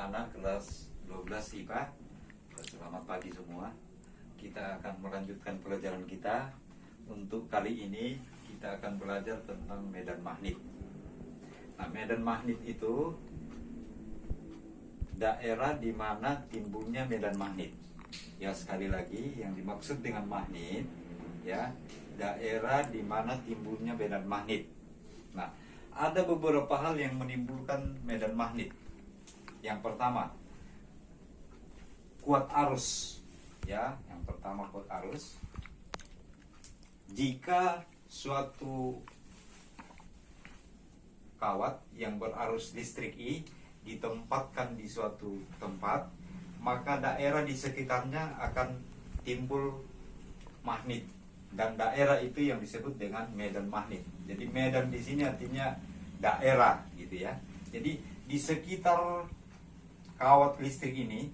anak-anak kelas 12 IPA. Selamat pagi semua. Kita akan melanjutkan pelajaran kita. Untuk kali ini kita akan belajar tentang medan magnet. Nah, medan magnet itu daerah di mana timbulnya medan magnet. Ya, sekali lagi yang dimaksud dengan magnet ya, daerah di mana timbulnya medan magnet. Nah, ada beberapa hal yang menimbulkan medan magnet. Yang pertama, kuat arus. Ya, yang pertama kuat arus. Jika suatu kawat yang berarus listrik I ditempatkan di suatu tempat, maka daerah di sekitarnya akan timbul magnet, dan daerah itu yang disebut dengan medan magnet. Jadi medan di sini artinya daerah, gitu ya. Jadi di sekitar kawat listrik ini,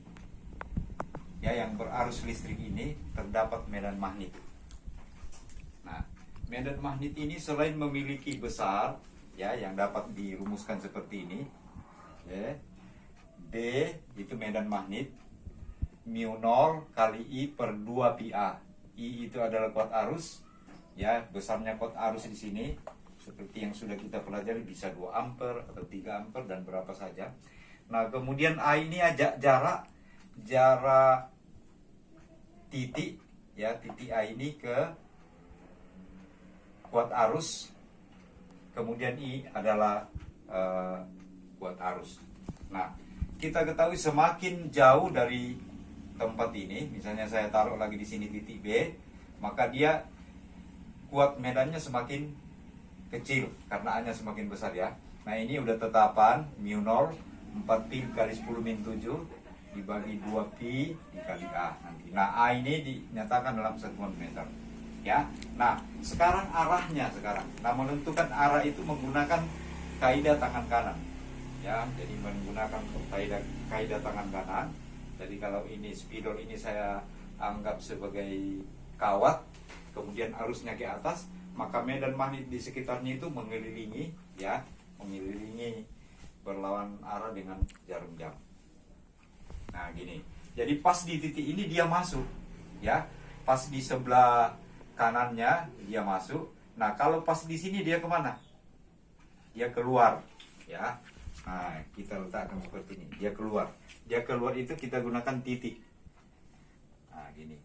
ya, yang berarus listrik ini terdapat medan magnet. Nah, medan magnet ini selain memiliki besar, ya, yang dapat dirumuskan seperti ini, ya, D itu medan magnet, mu 0 kali I per 2 pi A. I itu adalah kuat arus, ya, besarnya kuat arus di sini seperti yang sudah kita pelajari, bisa 2 ampere atau 3 ampere dan berapa saja. Nah, kemudian A ini aja jarak titik, ya, titik A ini ke kuat arus, kemudian I adalah kuat arus. Nah, kita ketahui semakin jauh dari tempat ini, misalnya saya taruh lagi di sini titik B, maka dia kuat medannya semakin kecil karena A-nya semakin besar, ya. Nah, ini udah tetapan mu 0 4 pi garis 10 min 7 dibagi 2 pi dikali A nanti. Nah, A ini dinyatakan dalam satuan meter, ya. Nah, sekarang arahnya Nah, menentukan arah itu menggunakan kaidah tangan kanan, ya. Jadi menggunakan kaidah tangan kanan. Jadi kalau ini spidol ini saya anggap sebagai kawat, kemudian arusnya ke atas, maka medan magnet di sekitarnya itu mengelilingi, ya, berlawan arah dengan jarum jam. Nah, gini. Jadi pas di titik ini dia masuk, ya. Pas di sebelah kanannya dia masuk. Nah, kalau pas di sini dia kemana? Dia keluar, ya. Nah, kita letakkan seperti ini. Dia keluar. Dia keluar itu kita gunakan titik. Nah, gini.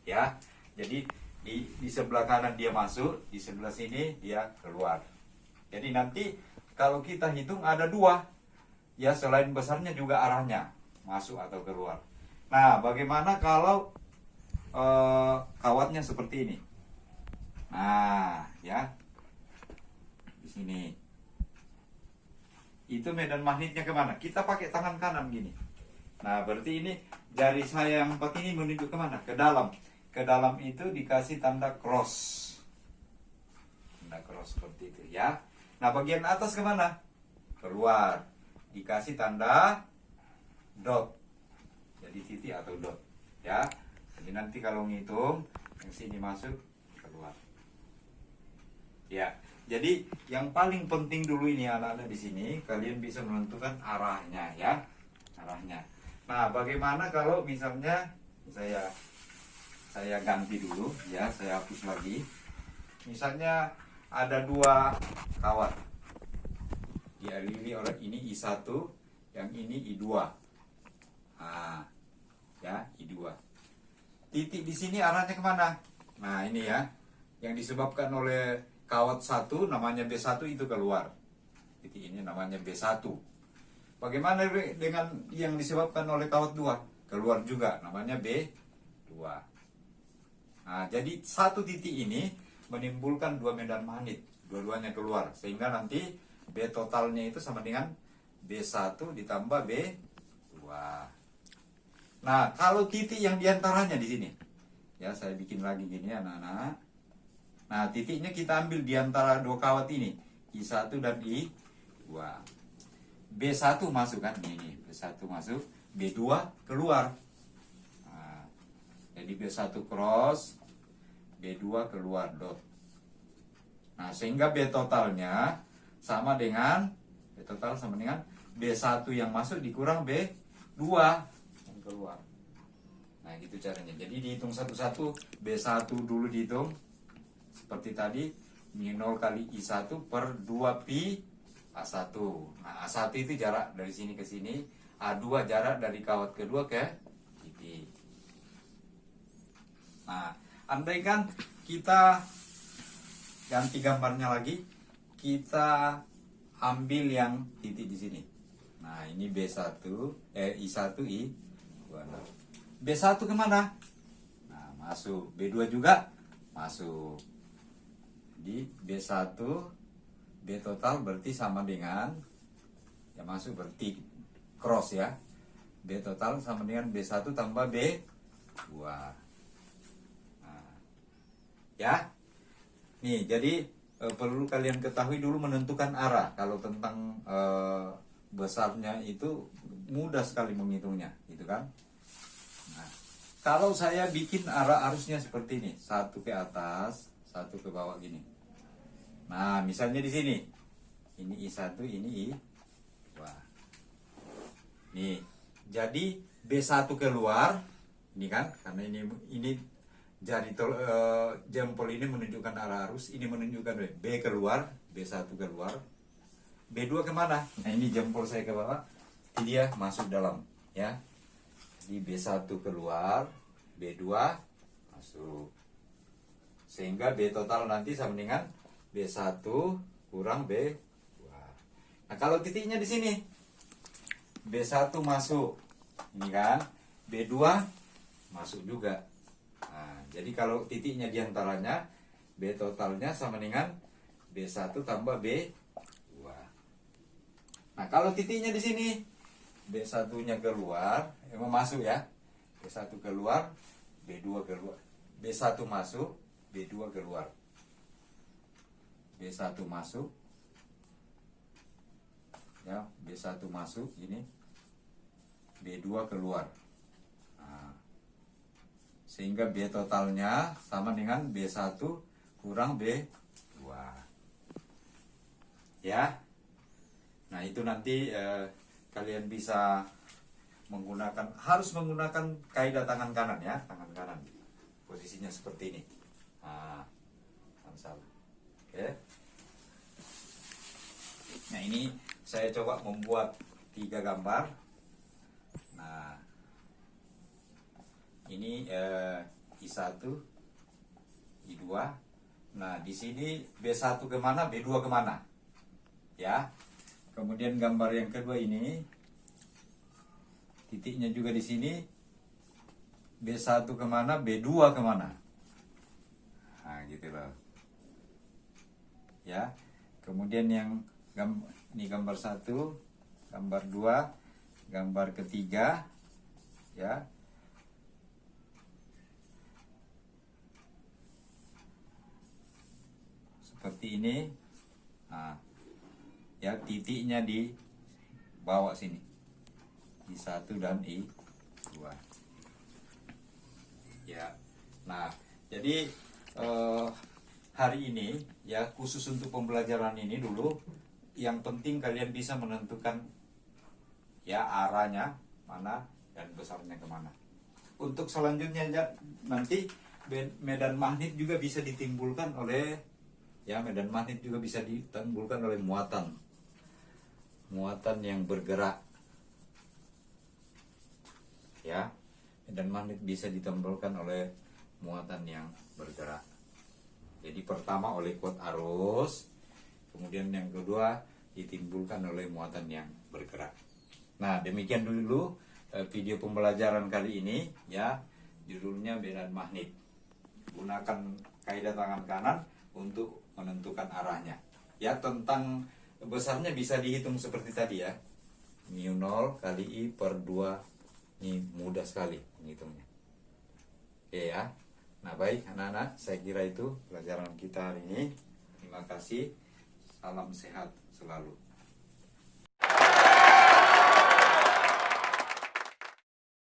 Ya. Jadi di sebelah kanan dia masuk, di sebelah sini dia keluar. Jadi nanti kalau kita hitung ada 2, ya, selain besarnya juga arahnya, masuk atau keluar. Nah, bagaimana kalau kawatnya seperti ini? Nah, ya, di sini. Itu medan magnetnya kemana? Kita pakai tangan kanan gini. Nah, berarti ini jari saya yang 4 ini menunjuk kemana? Ke dalam. Ke dalam itu dikasih tanda cross. Tanda cross seperti itu, ya. Nah, bagian atas kemana? Keluar. Dikasih tanda dot. Jadi titik atau dot, ya. Jadi nanti kalau ngitung, yang sini masuk, keluar. Ya. Jadi yang paling penting dulu ini anak-anak di sini, kalian bisa menentukan arahnya, ya. Arahnya. Nah, bagaimana kalau misalnya saya ganti dulu, ya, saya hapus lagi. Misalnya ada 2 kawat. Ya, ini I1, yang ini I2. Nah, ya, I2. Titik di sini arahnya kemana? Nah, ini, ya, yang disebabkan oleh kawat 1 namanya B1 itu keluar. Titik ini namanya B1. Bagaimana dengan yang disebabkan oleh kawat 2? Keluar juga, namanya B2. Nah, jadi satu titik ini menimbulkan 2 medan magnet, dua-duanya keluar, sehingga nanti B totalnya itu sama dengan B1 ditambah B2. Nah, kalau titik yang diantaranya di sini, ya, saya bikin lagi gini, anak-anak. Nah, titiknya kita ambil di antara 2 kawat ini, I1 dan I2. B1 masuk kan, ini B1 masuk, B2 keluar. Nah, jadi B1 cross, B2 keluar dot. Nah, sehingga B totalnya sama dengan B total sama dengan B1 yang masuk dikurang B2 yang keluar. Nah gitu caranya. Jadi dihitung satu-satu. B1 dulu dihitung seperti tadi, mu0 kali I1 per 2 pi A1. Nah A1 itu jarak dari sini ke sini, A2 jarak dari kawat kedua ke titik. Nah andaikan kita ganti gambarnya lagi, kita ambil yang titik di sini. Nah ini B1, I1 I2. B1 kemana? Nah masuk. B2 juga masuk. Jadi B1 B total berarti sama dengan, ya masuk berarti cross ya. B total sama dengan B1 tambah B2. Nah, ya. Nih jadi perlu kalian ketahui dulu menentukan arah. Kalau tentang besarnya itu mudah sekali menghitungnya, gitu kan? Nah, kalau saya bikin arah arusnya seperti ini, satu ke atas, satu ke bawah gini. Nah, misalnya di sini, ini I1, ini I2. Nih, jadi B1 keluar, ini kan, karena ini jari jempol ini menunjukkan arah arus, ini menunjukkan B keluar, B1 keluar, B2 kemana? Nah ini jempol saya ke bawah, dia masuk dalam, ya. Jadi B1 keluar, B2 masuk, sehingga B total nanti sama dengan B1 kurang B2. Nah kalau titiknya di sini, B1 masuk, ini kan, B2 masuk juga. Nah, jadi kalau titiknya diantaranya, B totalnya sama dengan B1 tambah B2. Nah kalau titiknya di sini, B1-nya keluar, emang masuk ya, B1 keluar, B2 keluar, B1 masuk, B2 keluar, B1 masuk, ya, B1 masuk, ini, B2 keluar. Nah, sehingga B totalnya sama dengan B1 kurang B2. Ya. Nah, itu nanti kalian bisa harus menggunakan kaidah tangan kanan ya, tangan kanan. Posisinya seperti ini. Nah, salah. Oke. Nah, ini saya coba membuat 3 gambar. Nah, ini I1, I2. Nah, di sini B1 kemana, B2 kemana? Ya. Kemudian gambar yang kedua ini, titiknya juga di sini, B1 kemana, B2 kemana? Nah, gitu loh. Ya. Kemudian yang ini gambar 1, gambar 2, gambar ketiga, ya. Seperti ini. Nah, ya titiknya di bawah sini, I1 dan I2. Ya. Nah, jadi hari ini ya khusus untuk pembelajaran ini dulu, yang penting kalian bisa menentukan ya arahnya mana dan besarnya kemana. Untuk selanjutnya nanti medan magnet juga bisa ditimbulkan oleh, ya, medan magnet juga bisa ditimbulkan oleh muatan yang bergerak, ya. Medan magnet bisa ditimbulkan oleh muatan yang bergerak. Jadi pertama oleh kuat arus, kemudian yang kedua ditimbulkan oleh muatan yang bergerak. Nah, demikian dulu video pembelajaran kali ini, ya. Judulnya medan magnet. Gunakan kaidah tangan kanan untuk menentukan arahnya. Ya, tentang besarnya bisa dihitung seperti tadi ya. mu0 kali I per 2. Ini mudah sekali menghitungnya. Oke ya. Nah, baik anak-anak, saya kira itu pelajaran kita hari ini. Terima kasih. Salam sehat selalu.